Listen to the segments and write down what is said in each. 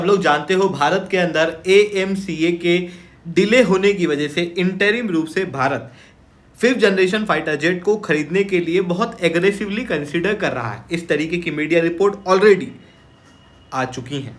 आप लोग जानते हो भारत के अंदर AMCA के डिले होने की वजह से इंटरिम रूप से Bharat 5th generation fighter jet को खरीदने के लिए बहुत एग्रेसिवली कंसिडर कर रहा है। इस तरीके की मीडिया रिपोर्ट ऑलरेडी आ चुकी हैं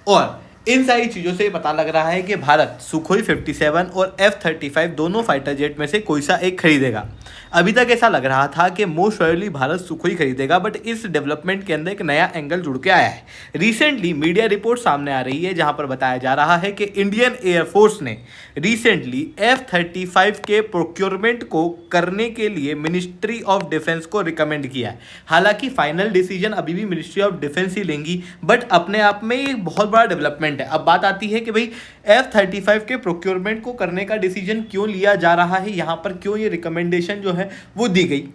और इन सारी चीज़ों से पता लग रहा है कि भारत सुखोई 57 और F-35 दोनों फाइटर जेट में से कोई सा एक खरीदेगा। अभी तक ऐसा लग रहा था कि मोस्ट प्रोबेबली भारत सुखोई खरीदेगा, बट इस डेवलपमेंट के अंदर एक नया एंगल जुड़ के आया है। रिसेंटली मीडिया रिपोर्ट सामने आ रही है जहां पर बताया जा रहा है कि इंडियन एयरफोर्स ने रिसेंटली F-35 के प्रोक्योरमेंट को करने के लिए मिनिस्ट्री ऑफ डिफेंस को रिकमेंड किया है। हालांकि फाइनल डिसीजन अभी भी मिनिस्ट्री ऑफ डिफेंस ही लेंगी, बट अपने आप में एक बहुत बड़ा डेवलपमेंट है। अब बात आती है कि भाई F-35 के प्रोक्योरमेंट को करने का डिसीजन क्यों लिया जा रहा है, यहां पर क्यों ये रिकमेंडेशन जो है वो दी गई।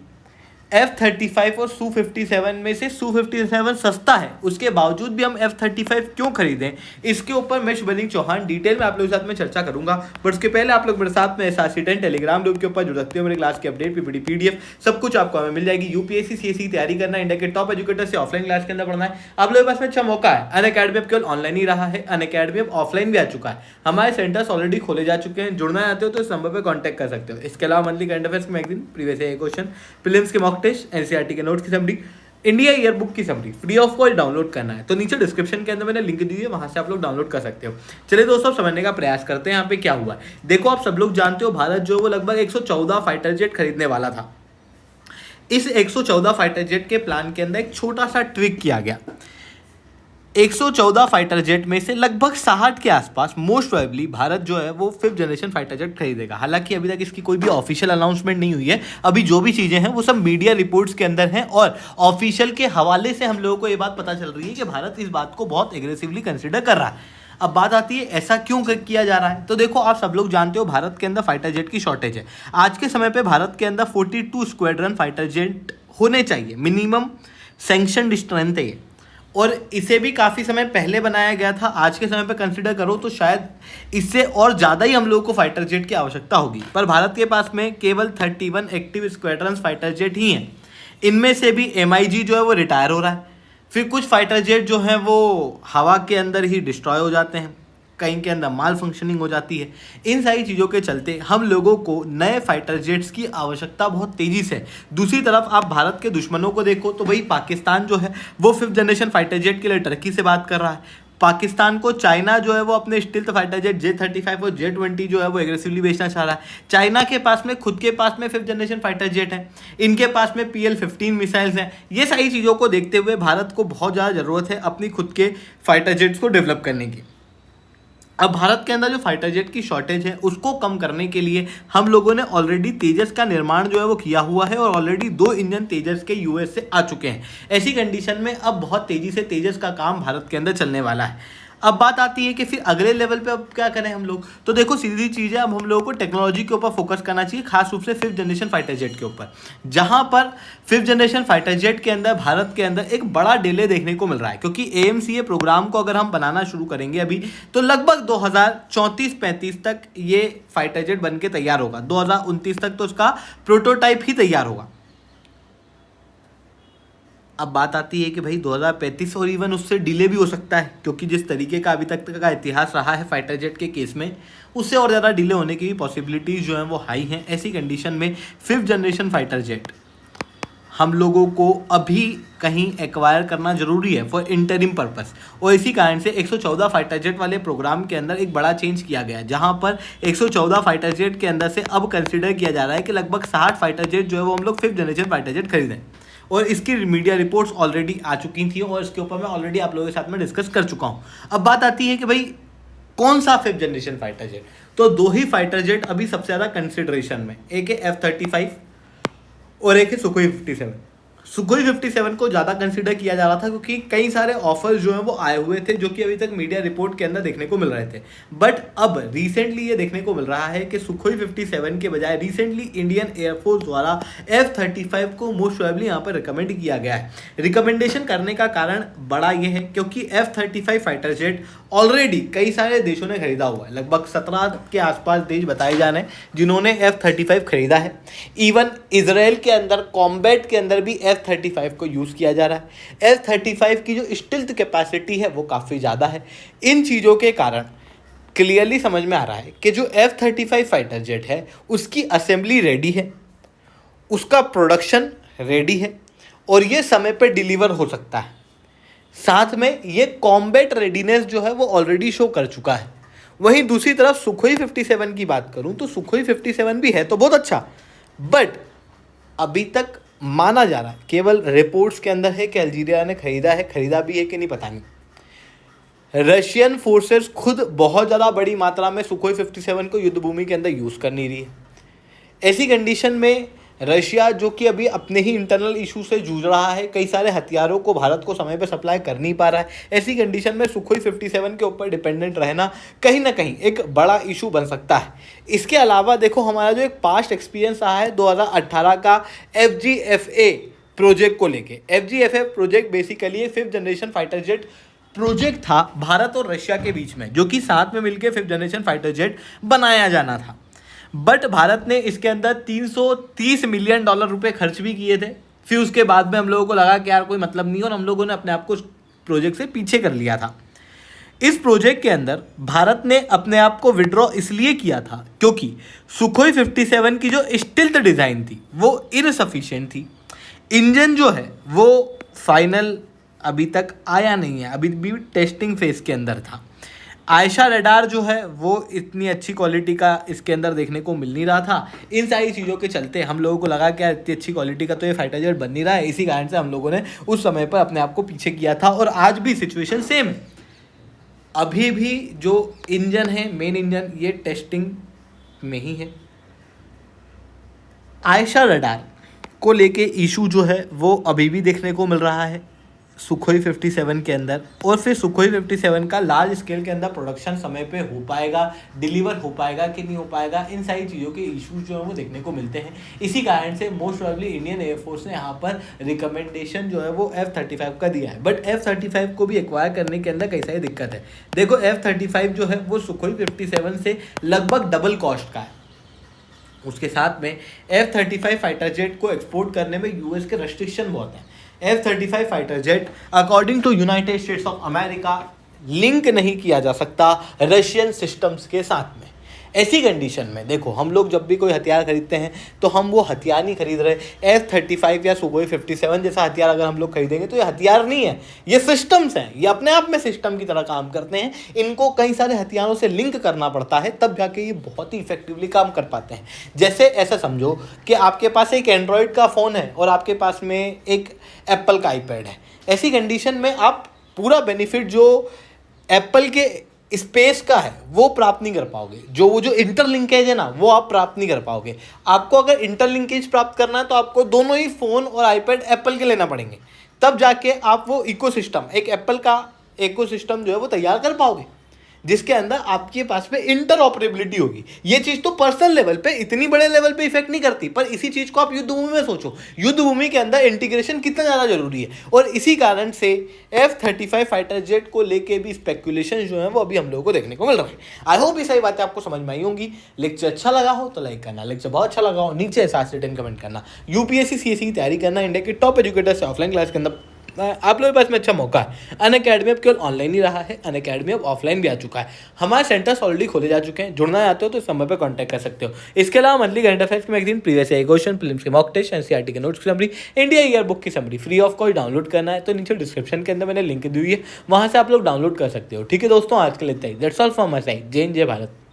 F-35 और Su-57 में से Su-57 सस्ता है, उसके बावजूद भी हम F-35 क्यों खरीदें, इसके ऊपर मैं शुभलिंग चौहान डिटेल में आप लोगों के साथ में चर्चा करूंगा। बट उसके पहले आप लोग मेरे साथ में SRC10 टेलीग्राम ग्रुप के ऊपर जुड़ सकते हो। मेरे क्लास की अपडेट PPT PDF सब कुछ आपको हमें मिल जाएगी। UPSC CSE की तैयारी करना है, इंडिया के टॉप एजुकेटर से ऑफलाइन क्लास के अंदर पढ़ना है, आप लोगों के पास में अच्छा मौका है। अनअकैडमी अब केवल ऑनलाइन ही रहा है, अनअकैडमी अब ऑफलाइन भी आ चुका है। हमारे सेंटर्स ऑलरेडी खोले जा चुके हैं। जुड़ना चाहते हो तो इस नंबर पर कॉन्टैक्ट कर सकते हो। इसके अलावा मंथली करंट अफेयर्स के magazine, previous year question, prelims के मॉक टेस्ट, NCERT के नोट्स की समरी, इंडिया ईयर बुक की summary free of cost download करना है तो नीचे डिस्क्रिप्शन के अंदर मैंने लिंक दी है, वहां से आप लोग डाउनलोड कर सकते हो। चलिए दोस्तों, समझने का प्रयास करते हैं यहाँ पे क्या हुआ है। देखो, आप सब लोग जानते हो भारत जो वो लगभग 114 फाइटर जेट खरीदने वाला था। इस 114 फाइटर जेट के प्लान के अंदर एक छोटा सा ट्विक किया गया। 114 फाइटर जेट में से लगभग 60 के आसपास मोस्ट प्रोबेबली भारत जो है वो 5th जनरेशन फाइटर जेट खरीदेगा। हालांकि अभी तक इसकी कोई भी ऑफिशियल अनाउंसमेंट नहीं हुई है। अभी जो भी चीज़ें हैं वो सब मीडिया रिपोर्ट्स के अंदर हैं और ऑफिशियल के हवाले से हम लोगों को ये बात पता चल रही है कि भारत इस बात को बहुत एग्रेसिवली कंसिडर कर रहा है। अब बात आती है ऐसा क्यों किया जा रहा है। तो देखो, आप सब लोग जानते हो भारत के अंदर फाइटर जेट की शॉर्टेज है। आज के समय पे भारत के अंदर 42 स्क्वाड्रन फाइटर जेट होने चाहिए, मिनिमम सैंक्शनड स्ट्रेंथ है ये। और इसे भी काफ़ी समय पहले बनाया गया था। आज के समय पे कंसिडर करो तो शायद इससे और ज़्यादा ही हम लोगों को फाइटर जेट की आवश्यकता होगी, पर भारत के पास में केवल 31 एक्टिव स्क्वाड्रन फाइटर जेट ही हैं। इनमें से भी MiG जो है वो रिटायर हो रहा है, फिर कुछ फाइटर जेट जो हैं वो हवा के अंदर ही डिस्ट्रॉय हो जाते हैं, कहीं के अंदर माल फंक्शनिंग हो जाती है। इन सारी चीज़ों के चलते हम लोगों को नए फाइटर जेट्स की आवश्यकता बहुत तेज़ी से है। दूसरी तरफ आप भारत के दुश्मनों को देखो तो भाई पाकिस्तान जो है वो 5th जनरेशन फाइटर जेट के लिए टर्की से बात कर रहा है। पाकिस्तान को चाइना जो है वो अपने स्टिल्थ फाइटर जेट J-35 और J-20 जो है वो एग्रेसिवली बेचना चाह रहा है। चाइना के पास में खुद के पास में 5th जनरेशन फाइटर जेट है, इनके पास में PL-15 मिसाइल्स हैं। ये सारी चीज़ों को देखते हुए भारत को बहुत ज़्यादा ज़रूरत है अपनी खुद के फाइटर जेट्स को डेवलप करने की। अब भारत के अंदर जो फाइटर जेट की शॉर्टेज है उसको कम करने के लिए हम लोगों ने ऑलरेडी तेजस का निर्माण जो है वो किया हुआ है और ऑलरेडी 2 इंजन तेजस के US से आ चुके हैं। ऐसी कंडीशन में अब बहुत तेज़ी से तेजस का काम भारत के अंदर चलने वाला है। अब बात आती है कि फिर अगले लेवल पे अब क्या करें हम लोग। तो देखो, सीधी चीज़ है, अब हम लोगों को टेक्नोलॉजी के ऊपर फोकस करना चाहिए, खास रूप से 5th जनरेशन फाइटर जेट के ऊपर, जहां पर 5th जनरेशन फाइटर जेट के अंदर भारत के अंदर एक बड़ा डिले देखने को मिल रहा है। क्योंकि AMCA प्रोग्राम को अगर हम बनाना शुरू करेंगे अभी तो लगभग 2034-35 तक ये फाइटर जेट बन के तैयार होगा। 2029 तक तो उसका प्रोटोटाइप ही तैयार होगा। अब बात आती है कि भाई 2035 और इवन उससे डिले भी हो सकता है, क्योंकि जिस तरीके का अभी तक का इतिहास रहा है फाइटर जेट के केस में, उससे और ज़्यादा डिले होने की पॉसिबिलिटीज़ जो हैं वो हाई हैं। ऐसी कंडीशन में 5th जनरेशन फाइटर जेट हम लोगों को अभी कहीं एक्वायर करना जरूरी है फॉर इंटरिम पर्पस। और इसी कारण से 114 फाइटर जेट वाले प्रोग्राम के अंदर एक बड़ा चेंज किया गया है, जहां पर 114 फाइटर जेट के अंदर से अब कंसिडर किया जा रहा है कि लगभग 60 फाइटर जेट जो है वो हम लोग 5th जनरेशन फाइटर जेट खरीदें। और इसकी मीडिया रिपोर्ट्स ऑलरेडी आ चुकी थी और इसके ऊपर मैं ऑलरेडी आप लोगों के साथ में डिस्कस कर चुका हूँ। अब बात आती है कि भाई कौन सा 5th जनरेशन फाइटर जेट। तो 2 ही फाइटर जेट अभी सबसे ज़्यादा कंसिडरेशन में, एक है F-35 और एक है सुखोई 57। सुखोई 57 को ज़्यादा कंसिडर किया जा रहा था क्योंकि कई सारे ऑफर्स जो हैं वो आए हुए थे जो कि अभी तक मीडिया रिपोर्ट के अंदर देखने को मिल रहे थे। बट अब रिसेंटली ये देखने को मिल रहा है कि सुखोई 57 के बजाय रिसेंटली इंडियन एयरफोर्स द्वारा F-35 को मोस्ट प्रोबेबली यहाँ पर रिकमेंड किया गया है। रिकमेंडेशन करने का कारण बड़ा ये है क्योंकि F-35 फाइटर जेट ऑलरेडी कई सारे देशों ने खरीदा हुआ है। लगभग 17 के आसपास देश बताए जा रहे हैं जिन्होंने F-35 खरीदा है। इवन इसराइल के अंदर कॉम्बैट के अंदर भी F-35 को यूज़ किया जा रहा है। F-35 की जो स्टिल्थ कैपेसिटी है वो काफ़ी ज़्यादा है। इन चीज़ों के कारण क्लियरली समझ में आ रहा है कि जो F-35 फाइटर जेट है उसकी असेंबली रेडी है, उसका प्रोडक्शन रेडी है और ये समय पे डिलीवर हो सकता है। साथ में ये कॉम्बैट रेडीनेस जो है वो ऑलरेडी शो कर चुका है। वहीं दूसरी तरफ सुखोई 57 की बात करूं तो सुखोई 57 भी है तो बहुत अच्छा, बट अभी तक माना जा रहा है, केवल रिपोर्ट्स के अंदर है कि अल्जीरिया ने खरीदा भी है कि नहीं पता नहीं। रशियन फोर्सेस खुद बहुत ज़्यादा बड़ी मात्रा में सुखोई 57 को युद्ध भूमि के अंदर यूज़ कर नहीं रही है। ऐसी कंडीशन में रशिया जो कि अभी अपने ही इंटरनल इशू से जूझ रहा है, कई सारे हथियारों को भारत को समय पर सप्लाई कर नहीं पा रहा है, ऐसी कंडीशन में सुखोई 57 के ऊपर डिपेंडेंट रहना कहीं ना कहीं एक बड़ा इशू बन सकता है। इसके अलावा देखो हमारा जो एक पास्ट एक्सपीरियंस रहा है 2018 का FGFA प्रोजेक्ट को लेके। FGFA प्रोजेक्ट बेसिकली एक 5th generation fighter jet project था भारत और रशिया के बीच में, जो कि साथ में मिलकर 5th जनरेशन फाइटर जेट बनाया जाना था। बट भारत ने इसके अंदर $330 मिलियन रुपए खर्च भी किए थे। फिर उसके बाद में हम लोगों को लगा कि यार कोई मतलब नहीं, और हम लोगों ने अपने आप को प्रोजेक्ट से पीछे कर लिया था। इस प्रोजेक्ट के अंदर भारत ने अपने आप को विड्रॉ इसलिए किया था क्योंकि सुखोई 57 की जो स्टिल्थ डिज़ाइन थी वो इनसफिशिएंट थी। इंजन जो है वो फाइनल अभी तक आया नहीं है, अभी भी टेस्टिंग फेज के अंदर था। आयशा रडार जो है वो इतनी अच्छी क्वालिटी का इसके अंदर देखने को मिल नहीं रहा था। इन सारी चीज़ों के चलते हम लोगों को लगा कि यार इतनी अच्छी क्वालिटी का तो ये फाइटर जेट बन नहीं रहा है, इसी कारण से हम लोगों ने उस समय पर अपने आप को पीछे किया था। और आज भी सिचुएशन सेम है। अभी भी जो इंजन है, मेन इंजन, ये टेस्टिंग में ही है। आयशा रडार को लेके इशू जो है वो अभी भी देखने को मिल रहा है सुखोई 57 के अंदर। और फिर सुखोई 57 का लार्ज स्केल के अंदर प्रोडक्शन समय पे हो पाएगा, डिलीवर हो पाएगा कि नहीं हो पाएगा, इन सारी चीज़ों के इश्यूज जो है वो देखने को मिलते हैं। इसी कारण से मोस्ट प्रोबेबली इंडियन एयरफोर्स ने यहाँ पर रिकमेंडेशन जो है वो F-35 का दिया है। बट F-35 को भी एक्वायर करने के अंदर कई सारी दिक्कत है। देखो F-35 जो है वो सुखोई 57 से लगभग डबल कॉस्ट का है। उसके साथ में F-35 फाइटर जेट को एक्सपोर्ट करने में यूएस के रेस्ट्रिक्शन बहुत हैं। F-35 fighter jet according to United States of America link नहीं किया जा सकता रशियन सिस्टम्स के साथ में। ऐसी कंडीशन में देखो हम लोग जब भी कोई हथियार खरीदते हैं तो हम वो हथियार नहीं खरीद रहे। F-35 या सुखोई 57 जैसा हथियार अगर हम लोग खरीदेंगे तो ये हथियार नहीं है, ये सिस्टम्स हैं। ये अपने आप में सिस्टम की तरह काम करते हैं। इनको कई सारे हथियारों से लिंक करना पड़ता है तब जाके ये बहुत ही इफेक्टिवली काम कर पाते हैं। जैसे ऐसा समझो कि आपके पास एक एंड्रॉयड का फ़ोन है और आपके पास में एक एप्पल का आईपैड है। ऐसी कंडीशन में आप पूरा बेनिफिट जो एप्पल के स्पेस का है वो प्राप्त नहीं कर पाओगे। वो जो इंटरलिंकेज है ना वो आप प्राप्त नहीं कर पाओगे। आपको अगर इंटरलिंकेज प्राप्त करना है तो आपको दोनों ही फ़ोन और आईपैड एप्पल के लेना पड़ेंगे, तब जाके आप वो इकोसिस्टम, एक एप्पल का इकोसिस्टम जो है वो तैयार कर पाओगे जिसके अंदर आपके पास में इंटरऑपरेबिलिटी होगी। ये चीज़ तो पर्सनल लेवल पे, इतनी बड़े लेवल पे इफेक्ट नहीं करती, पर इसी चीज़ को आप युद्ध भूमि में सोचो, युद्ध भूमि के अंदर इंटीग्रेशन कितना ज़्यादा जरूरी है। और इसी कारण से F-35 फाइटर जेट को लेके भी स्पेकुलेशन जो है वो अभी हम लोगों को देखने को मिल रहा है। आई होप ये सारी बातें आपको समझ में आई होंगी। लेक्चर अच्छा लगा हो तो लाइक करना, लेक्चर बहुत अच्छा लगा हो नीचे 7 से 10 कमेंट करना। UPSC CSE की तैयारी करना, इंडिया के टॉप एजुकेटर से ऑफलाइन क्लास के अंदर आप लोगों के पास में अच्छा मौका है। अनअकैडमी अब केवल ऑनलाइन ही रहा है, अनअकैडमी अब ऑफलाइन भी आ चुका है। हमारे सेंटर्स ऑलरेडी खोले जा चुके हैं। जुड़ना चाहते हो तो इस नंबर पर कांटेक्ट कर सकते हो। इसके अलावा मंथली करंट अफेयर्स के magazine, previous year question, films के मॉक टेस्ट, एनसीईआरटी के नोट्स की समरी, इंडिया ईयर बुक की summary free of cost download करना है तो नीचे डिस्क्रिप्शन के अंदर मैंने लिंक दी हुई है, वहाँ से आप लोग डाउनलोड कर सकते हो। ठीक है दोस्तों, आज के लिए इतना ही। That's all from my side. जय हिंद, जय भारत।